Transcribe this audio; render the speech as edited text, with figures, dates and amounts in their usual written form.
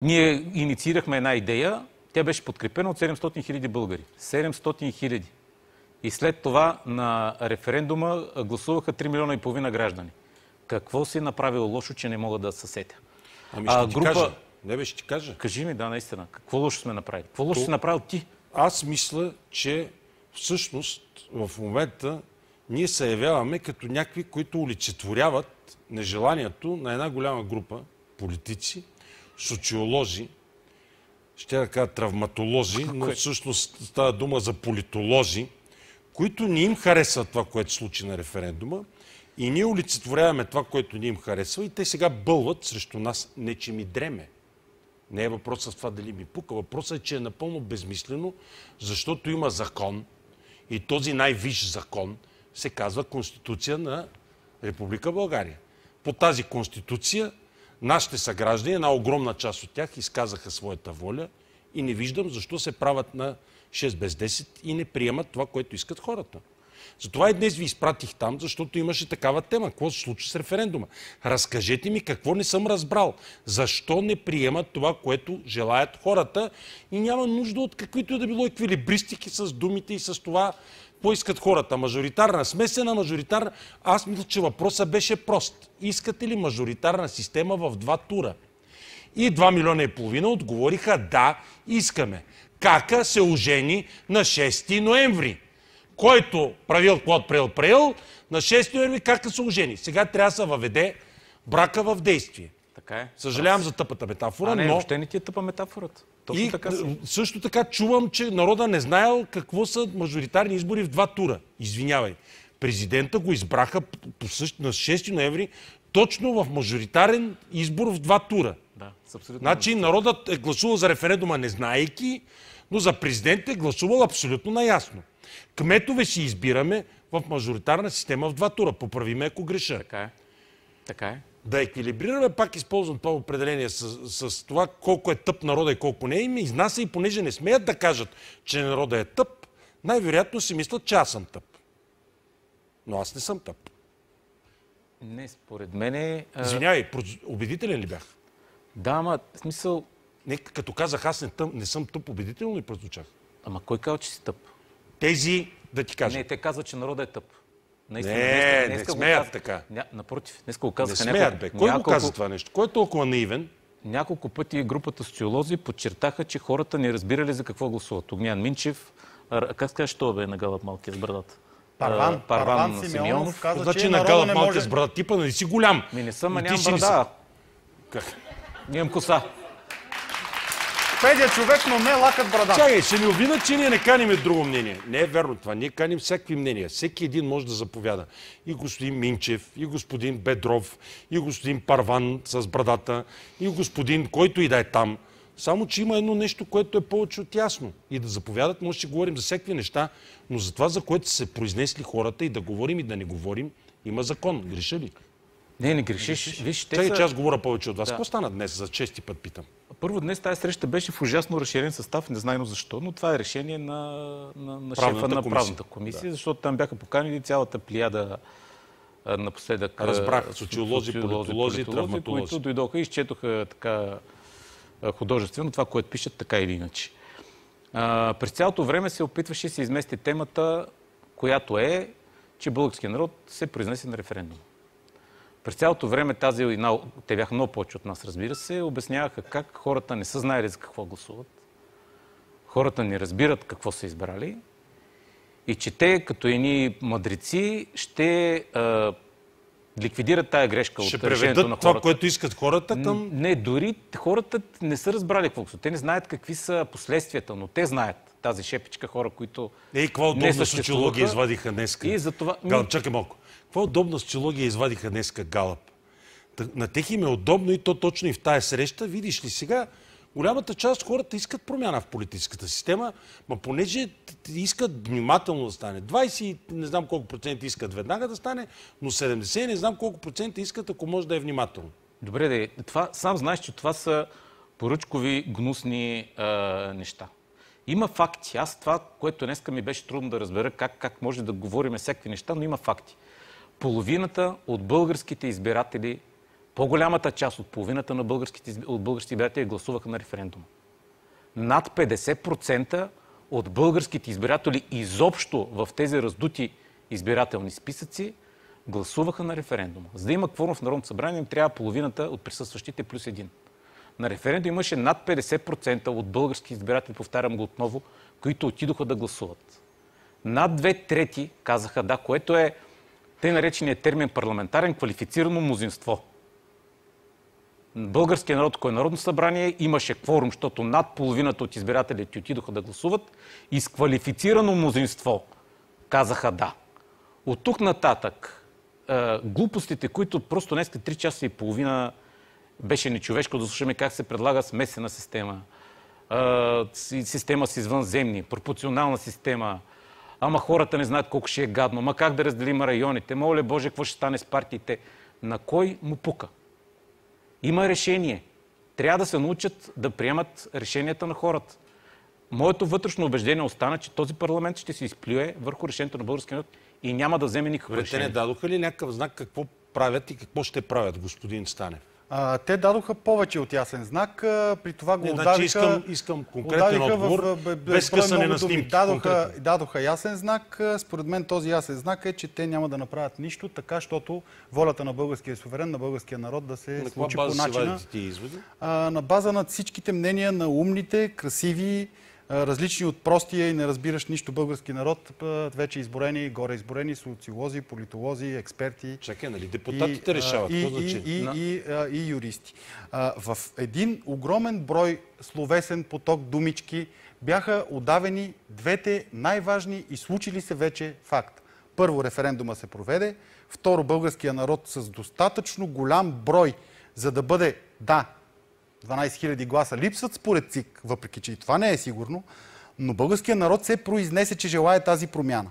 Ние инициирахме една идея, тя беше подкрепена от 700 хиляди българи. 700 хиляди. И след това на референдума гласуваха 3 милиона и половина граждани. Какво си направило лошо, че не мога да се сетя? Ами ще ти кажа. Не ще ти кажа. Кажи ми, да, наистина. Какво лошо сме направили? Какво лошо си направил ти? Аз мисля, че всъщност в момента ние се явяваме като някакви, които олицетворяват нежеланието на една голяма група политици, социолози, ще да кажа травматолози, но всъщност става дума за политолози, които не им харесва това, което случи на референдума, и ние олицетворяваме това, което не им харесва, и те сега бълват срещу нас. Не, че ми дреме. Не е въпросът в това дали ми пука. Въпросът е, че е напълно безмислено, защото има закон, и този най-висш закон се казва Конституция на Република България. По тази Конституция нашите съграждани, една огромна част от тях, изказаха своята воля и не виждам защо се правят на 6 без 10 и не приемат това, което искат хората. Затова и днес ви изпратих там, защото имаше такава тема. Какво се случи с референдума? Разкажете ми какво не съм разбрал. Защо не приемат това, което желаят хората, и няма нужда от каквито и да било еквилибристики с думите и с това, какво искат хората. Мажоритарна, смесена, мажоритарна. Аз мисля, че въпросът беше прост. Искате ли мажоритарна система в 2 тура? И 2 милиона и половина отговориха да, искаме. Кака се ожени на 6 ноември. Който правил, какво правил, на 6 ноември Кака се ожени. Сега трябва да се въведе брака в действие. Така е. Съжалявам за тъпата метафора, но... въобще не ти е тъпа метафората. И също така чувам, че народа не знаел какво са мажоритарни избори в 2 тура. Извинявай. Президента го избраха на 6 ноември точно в мажоритарен избор в 2 тура. Да, абсолютно. Значи народът е гласувал за референдума не знаейки, но за президент е гласувал абсолютно наясно. Кметове си избираме в мажоритарна система в 2 тура. Поправиме, ако греша. Така е. Така е. Да еквилибрираме, пак използвам това определение с това колко е тъп народа и колко не е, и ме изнася, и понеже не смеят да кажат, че народа е тъп, най-вероятно си мислят, че аз съм тъп. Но аз не съм тъп. Не, според мен е... Извинявай, убедителен ли бях? Да, ама в смисъл... Не, като казах, аз не съм тъп, убедително ли прозвучах? Ама кой казва, че си тъп? Тези, да ти кажа. Не, те казват, че народът е тъп. Не смеят така. Напротив, днеска го казаха. Не смеят, бе. Кой го каза това нещо? Кой е толкова наивен? Няколко пъти групата социолози подчертаха, че хората не разбирали за какво гласуват. Огнян Минчев, как скажеш това, бе, на Галъб малкия с брадата? Парван Симеонов каза, значи че на Галъб малкия с брадата, типа, нали си голям? Не съм, а нямам брада. Как? Нямам коса. Педия човек, но не лакът брада. Чакай, ще ни обвинят, че ние не каним друго мнение. Не е верно това. Ние каним всякакви мнения. Всеки един може да заповяда. И господин Минчев, и господин Бедров, и господин Парван с брадата, и господин, който и да е там. Само, че има едно нещо, което е повече от ясно. И да заповядат, може да говорим за всякакви неща, но за това, за което са се произнесли хората, и да говорим и да не говорим, има закон. Греша ли? Не грешиш. Виж, чакай, че аз говоря повече от вас. Какво стана днес? За чести път питам. Първо, днес тази среща беше в ужасно разширен състав, незнайно защо, но това е решение на шефа на правната комисия, защото там бяха поканили цялата плеяда напоследък. Разбрах, социолози, политолози, травматолози, които дойдоха и изчетоха така художествено това, което пишат така или иначе. През цялото време се опитваше да се измести темата, която е, че българският народ се произнесе на референдум. През цялото време те бяха много повече от нас, разбира се, обясняваха как хората не са знаели за какво гласуват. Хората не разбират какво са избрали и че те, като едни мъдреци, ще ликвидират тая грешка от решението на хората. Ще преведат това, което искат хората към... Не, дори хората не са разбрали какво гласуват. Те не знаят какви са последствията, но те знаят тази шепичка хора, които каква удобна социология извадиха днеска. И затова... Галъб, чакай малко. Каква удобна социология извадиха днеска Галъб? На тех им е удобно и то точно и в тая среща. Видиш ли сега, голямата част от хората искат промяна в политическата система, но понеже искат внимателно да стане. 20, не знам колко процента искат веднага да стане, но 70, не знам колко процента искат, ако може да е внимателно. Добре, сам знаеш, че това са поръчкови, гнусни неща. Има факти. Аз това, което днеска ми беше трудно да разбера, как може да говорим всякакви неща, но има факти. Половината от българските избиратели По-голямата част от половината на българските избиратели гласуваха на референдума. Над 50% от българските избиратели изобщо в тези раздути избирателни списъци гласуваха на референдума. За да има кворум в Народното събрание, им трябва половината от присъстващите плюс един. На референдум имаше над 50% от български избиратели, повтарям го отново, които отидоха да гласуват. Над 2/3 казаха да, което е тъй нареченият термин парламентарен квалифицирано мнозинство. Българският народ, кое Народно събрание, имаше кворум, защото над половината от избирателите отидоха да гласуват и с квалифицирано мнозинство казаха да. От тук нататък глупостите, които просто днес 3 часа и половина беше нечовешко да слушаме как се предлага смесена система, система с извънземни, пропорционална система, ама хората не знаят колко ще е гадно, ама как да разделим районите, моля Боже, какво ще стане с партиите. На кой му пука? Има решение. Трябва да се научат да приемат решенията на хората. Моето вътрешно убеждение остана, че този парламент ще се изплюе върху решението на българския народ и няма да вземе никакво решение. Те не дадоха ли някакъв знак какво правят и какво ще правят, господин Станев? Те дадоха повече от ясен знак. При това го отдавиха... Искам конкретен отговор, без късане на снимки. Дадоха ясен знак. Според мен този ясен знак е, че те няма да направят нищо, така, защото волята на българския суверен, на българския народ да се случи по начина. На база на всичките мнения на умните, красиви, различни от простия и не разбираш нищо български народ, вече изборени, горе изборени социолози, политолози, експерти. Чакай, нали депутатите решават? И юристи. В един огромен брой словесен поток думички бяха удавени двете най-важни и случили се вече факт. Първо, референдума се проведе. Второ, българския народ с достатъчно голям брой, за да бъде да, 12 000 гласа липсват според ЦИК, въпреки че и това не е сигурно, но българският народ се произнесе, че желае тази промяна.